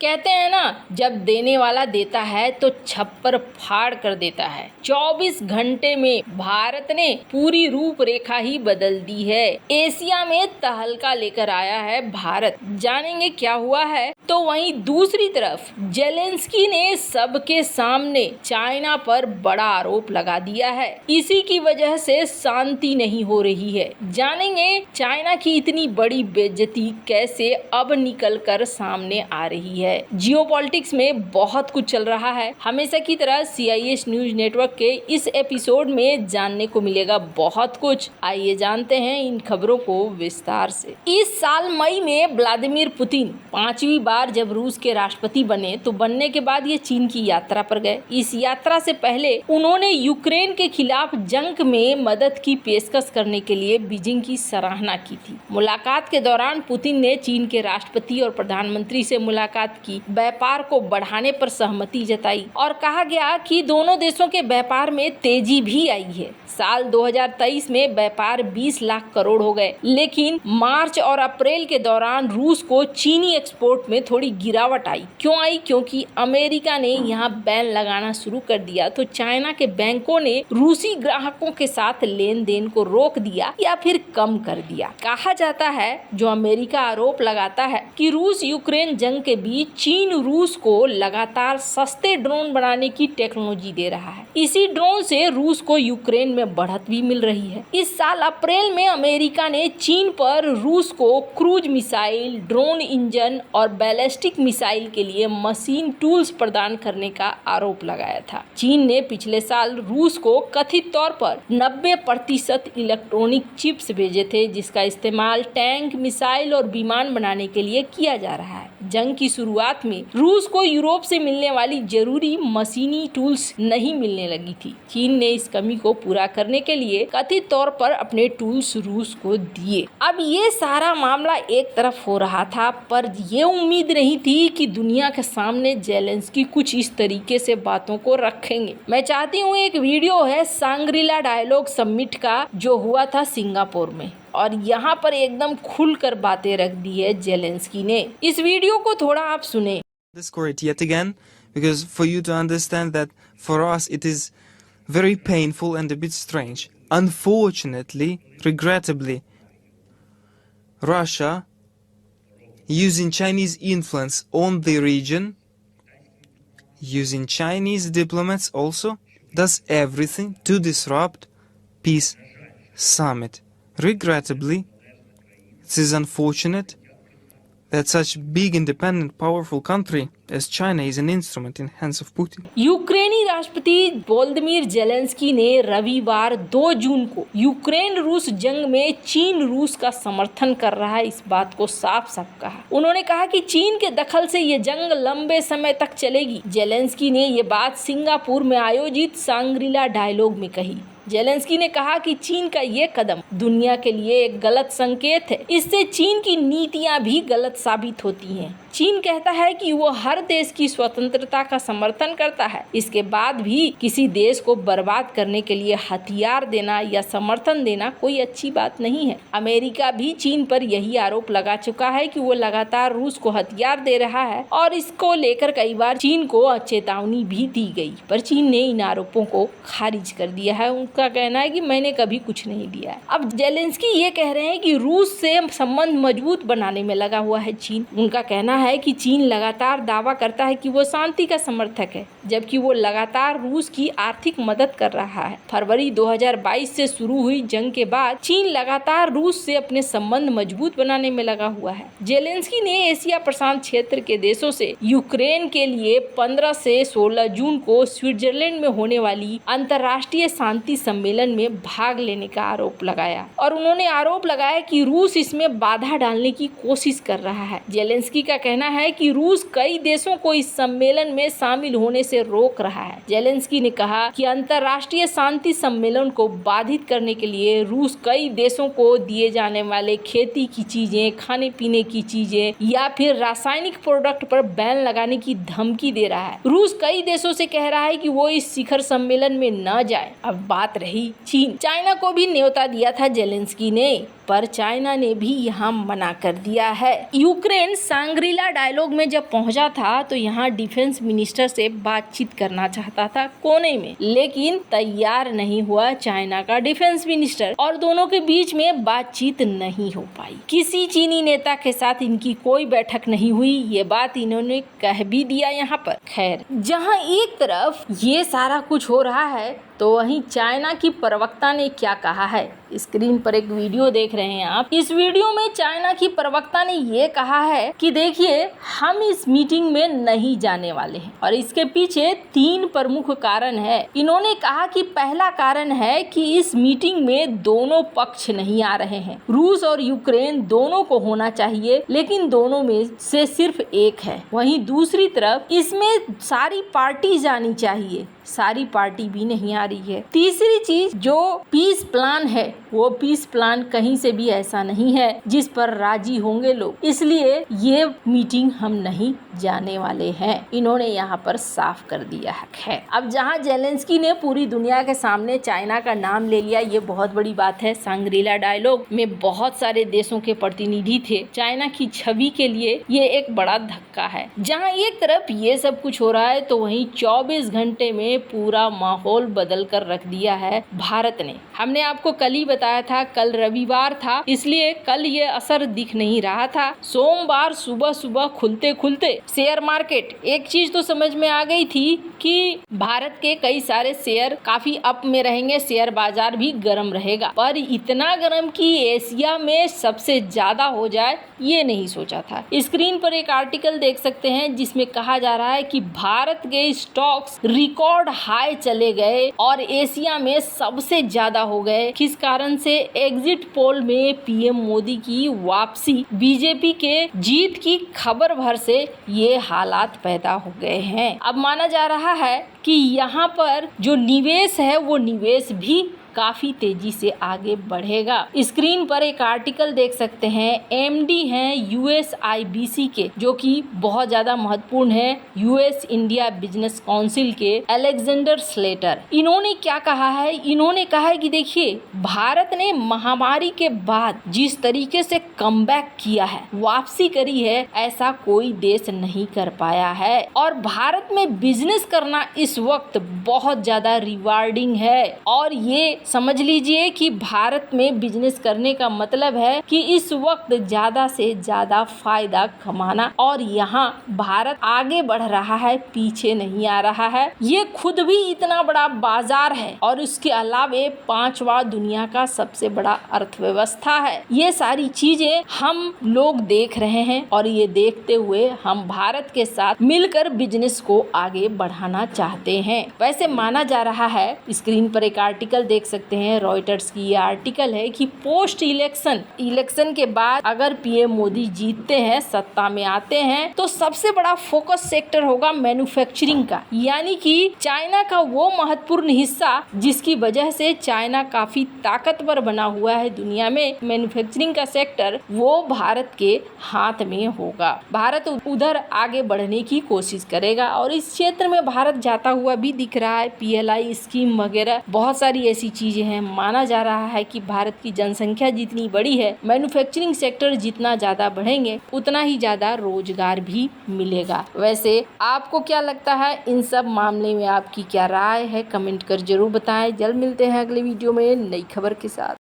कहते हैं ना, जब देने वाला देता है तो छप्पर फाड़ कर देता है। 24 घंटे में भारत ने पूरी रूपरेखा ही बदल दी है। एशिया में तहलका लेकर आया है भारत। जानेंगे क्या हुआ है। तो वहीं दूसरी तरफ जेलेंस्की ने सबके सामने चाइना पर बड़ा आरोप लगा दिया है। इसी की वजह से शांति नहीं हो रही है। जानेंगे चाइना की इतनी बड़ी बेइज्जती कैसे अब निकल कर सामने आ रही है। जियोपॉलिटिक्स में बहुत कुछ चल रहा है। हमेशा की तरह CIS न्यूज नेटवर्क के इस एपिसोड में जानने को मिलेगा बहुत कुछ। आइए जानते हैं इन खबरों को विस्तार से। इस साल मई में व्लादिमीर पुतिन 5वीं बार जब रूस के राष्ट्रपति बने तो बनने के बाद ये चीन की यात्रा पर गए। इस यात्रा से पहले उन्होंने यूक्रेन के खिलाफ जंग में मदद की पेशकश करने के लिए बीजिंग की सराहना की थी। मुलाकात के दौरान पुतिन ने चीन के राष्ट्रपति और प्रधानमंत्री से मुलाकात की, व्यापार को बढ़ाने पर सहमति जताई और कहा गया कि दोनों देशों के व्यापार में तेजी भी आई है। साल 2023 में व्यापार 20 लाख करोड़ हो गए, लेकिन मार्च और अप्रैल के दौरान रूस को चीनी एक्सपोर्ट में थोड़ी गिरावट आई। क्यों आई? क्योंकि अमेरिका ने यहाँ बैन लगाना शुरू कर दिया तो चाइना के बैंकों ने रूसी ग्राहकों के साथ लेन देन को रोक दिया या फिर कम कर दिया। कहा जाता है, जो अमेरिका आरोप लगाता है कि रूस यूक्रेन जंग के बीच चीन रूस को लगातार सस्ते ड्रोन बनाने की टेक्नोलॉजी दे रहा है। इसी ड्रोन से रूस को यूक्रेन में बढ़त भी मिल रही है। इस साल अप्रैल में अमेरिका ने चीन पर रूस को क्रूज मिसाइल, ड्रोन इंजन और बैलिस्टिक मिसाइल के लिए मशीन टूल्स प्रदान करने का आरोप लगाया था। चीन ने पिछले साल रूस को कथित तौर पर 90% इलेक्ट्रॉनिक चिप्स भेजे थे, जिसका इस्तेमाल टैंक, मिसाइल और विमान बनाने के लिए किया जा रहा है। जंग की शुरुआत में रूस को यूरोप से मिलने वाली जरूरी मशीनी टूल्स नहीं मिलने लगी थी। चीन ने इस कमी को पूरा करने के लिए कथित तौर पर अपने टूल्स रूस को दिए। अब ये सारा मामला एक तरफ हो रहा था, पर ये उम्मीद नहीं थी कि दुनिया के सामने जेलेंस्की कुछ इस तरीके से बातों को रखेंगे। मैं चाहती हूँ, एक वीडियो है सांग्रीला डायलॉग समिट का जो हुआ था सिंगापुर में, और यहाँ पर एकदम खुलकर बातें रख दी है जेलेंस्की ने। इस वीडियो को थोड़ा आप सुने। Discord yet again, because for you to understand that for us it is very painful and a bit strange. Unfortunately, regrettably, Russia, using Chinese influence on the region, using Chinese diplomats also, does everything to disrupt peace summit. Regrettably, it is unfortunate that such big, independent, powerful country as China is an instrument in hands of Putin. यूक्रेनी राष्ट्रपति Volodymyr Zelensky ने रविवार 2 जून को Ukraine रूस जंग में चीन रूस का समर्थन कर रहा है, इस बात को साफ साफ कहा। उन्होंने कहा कि चीन के दखल से ये जंग लंबे समय तक चलेगी। जेलेंस्की ने ये बात सिंगापुर में आयोजित सांग्रीला डायलॉग में कही। जेलेंस्की ने कहा कि चीन का ये कदम दुनिया के लिए एक गलत संकेत है। इससे चीन की नीतियां भी गलत साबित होती हैं। चीन कहता है कि वो हर देश की स्वतंत्रता का समर्थन करता है, इसके बाद भी किसी देश को बर्बाद करने के लिए हथियार देना या समर्थन देना कोई अच्छी बात नहीं है। अमेरिका भी चीन पर यही आरोप लगा चुका है कि वो लगातार रूस को हथियार दे रहा है और इसको लेकर कई बार चीन को चेतावनी भी दी गई, पर चीन ने इन आरोपों को खारिज कर दिया है। उनका कहना है कि मैंने कभी कुछ नहीं दिया है। अब जेलेंस्की ये कह रहे हैं कि रूस से संबंध मजबूत बनाने में लगा हुआ है चीन। उनका कहना है कि चीन लगातार दावा करता है कि वो शांति का समर्थक है, जबकि वो लगातार रूस की आर्थिक मदद कर रहा है। फरवरी 2022 से शुरू हुई जंग के बाद चीन लगातार रूस से अपने संबंध मजबूत बनाने में लगा हुआ है। जेलेंस्की ने एशिया प्रशांत क्षेत्र के देशों से यूक्रेन के लिए 15 से 16 जून को स्विट्जरलैंड में होने वाली अंतर्राष्ट्रीय शांति सम्मेलन में भाग लेने का आरोप लगाया और उन्होंने आरोप लगाया कि रूस इसमें बाधा डालने की कोशिश कर रहा है। जेलेंस्की का कहना है कि रूस कई देशों को इस सम्मेलन में शामिल होने से रोक रहा है। जेलेंस्की ने कहा कि अंतर्राष्ट्रीय शांति सम्मेलन को बाधित करने के लिए रूस कई देशों को दिए जाने वाले खेती की चीजें, खाने पीने की चीजें या फिर रासायनिक प्रोडक्ट पर बैन लगाने की धमकी दे रहा है। रूस कई देशों से कह रहा है कि वो इस शिखर सम्मेलन में न जाए। अब बात रही चीन। चाइना को भी न्योता दिया था जेलेंस्की ने। पर चाइना ने भी यहाँ मना कर दिया है। यूक्रेन सांग्रीला डायलॉग में जब पहुंचा था तो यहाँ डिफेंस मिनिस्टर से बातचीत करना चाहता था कोने में, लेकिन तैयार नहीं हुआ चाइना का डिफेंस मिनिस्टर और दोनों के बीच में बातचीत नहीं हो पाई। किसी चीनी नेता के साथ इनकी कोई बैठक नहीं हुई, ये बात इन्होंने कह भी दिया यहाँ पर। खैर, जहाँ एक तरफ ये सारा कुछ हो रहा है तो वहीं चाइना की प्रवक्ता ने क्या कहा है। स्क्रीन पर एक वीडियो देख रहे हैं आप। इस वीडियो में चाइना की प्रवक्ता ने ये कहा है कि देखिए, हम इस मीटिंग में नहीं जाने वाले हैं और इसके पीछे 3 प्रमुख कारण है। इन्होंने कहा कि पहला कारण है कि इस मीटिंग में दोनों पक्ष नहीं आ रहे हैं। रूस और यूक्रेन दोनों को होना चाहिए, लेकिन दोनों में से सिर्फ एक है। वहीं दूसरी तरफ इसमें सारी पार्टी जानी चाहिए, सारी पार्टी भी नहीं आ रही है। तीसरी चीज, जो पीस प्लान है वो पीस प्लान कहीं से भी ऐसा नहीं है जिस पर राजी होंगे लोग, इसलिए ये मीटिंग हम नहीं जाने वाले हैं, इन्होंने यहाँ पर साफ कर दिया है। खैर, अब जहाँ जेलेंस्की ने पूरी दुनिया के सामने चाइना का नाम ले लिया, ये बहुत बड़ी बात है। सांग्रीला डायलॉग में बहुत सारे देशों के प्रतिनिधि थे। चाइना की छवि के लिए ये एक बड़ा धक्का है। जहाँ एक तरफ ये सब कुछ हो रहा है तो वहीं 24 घंटे में पूरा माहौल बदल कर रख दिया है भारत ने। हमने आपको कल ही बताया था, कल रविवार था, इसलिए कल ये असर दिख नहीं रहा था। सोमवार सुबह सुबह खुलते खुलते शेयर मार्केट, एक चीज तो समझ में आ गई थी कि भारत के कई सारे शेयर काफी अप में रहेंगे, शेयर बाजार भी गर्म रहेगा, पर इतना गर्म कि एशिया में सबसे ज्यादा हो जाए ये नहीं सोचा था। स्क्रीन पर एक आर्टिकल देख सकते हैं जिसमें कहा जा रहा है कि भारत के स्टॉक्स रिकॉर्ड हाई चले गए और एशिया में सबसे ज्यादा हो गए। किस कारण से? एग्जिट पोल में पीएम मोदी की वापसी, बीजेपी के जीत की खबर भर से ये हालात पैदा हो गए हैं। अब माना जा रहा है कि यहाँ पर जो निवेश है वो निवेश भी काफी तेजी से आगे बढ़ेगा। स्क्रीन पर एक आर्टिकल देख सकते हैं, एमडी हैं USIBC के, जो कि बहुत ज्यादा महत्वपूर्ण है, US इंडिया बिजनेस काउंसिल के अलेक्जेंडर स्लेटर। इन्होंने क्या कहा है? इन्होंने कहा है कि देखिए, भारत ने महामारी के बाद जिस तरीके से कमबैक किया है, वापसी करी है, ऐसा कोई देश नहीं कर पाया है और भारत में बिजनेस करना इस वक्त बहुत ज्यादा रिवार्डिंग है। और ये समझ लीजिए कि भारत में बिजनेस करने का मतलब है कि इस वक्त ज्यादा से ज्यादा फायदा कमाना, और यहाँ भारत आगे बढ़ रहा है, पीछे नहीं आ रहा है। ये खुद भी इतना बड़ा बाजार है और उसके अलावे 5वां दुनिया का सबसे बड़ा अर्थव्यवस्था है। ये सारी चीजें हम लोग देख रहे हैं और ये देखते हुए हम भारत के साथ मिलकर बिजनेस को आगे बढ़ाना चाहते हैं। वैसे माना जा रहा है, स्क्रीन पर एक आर्टिकल देख सकते हैं, रॉयटर्स की ये आर्टिकल है कि पोस्ट इलेक्शन के बाद अगर पीएम मोदी जीतते हैं, सत्ता में आते हैं, तो सबसे बड़ा फोकस सेक्टर होगा मैन्युफैक्चरिंग का, यानी कि चाइना का वो महत्वपूर्ण हिस्सा जिसकी वजह से चाइना काफी ताकतवर बना हुआ है दुनिया में, मैन्युफैक्चरिंग का सेक्टर, वो भारत के हाथ में होगा। भारत उधर आगे बढ़ने की कोशिश करेगा और इस क्षेत्र में भारत जाता हुआ भी दिख रहा है। PLI स्कीम वगैरह बहुत सारी ऐसी चीजें हैं। माना जा रहा है कि भारत की जनसंख्या जितनी बड़ी है, मैन्युफैक्चरिंग सेक्टर जितना ज्यादा बढ़ेंगे, उतना ही ज्यादा रोजगार भी मिलेगा। वैसे आपको क्या लगता है? इन सब मामले में आपकी क्या राय है? कमेंट कर जरूर बताएं। जल्द मिलते हैं अगले वीडियो में नई खबर के साथ।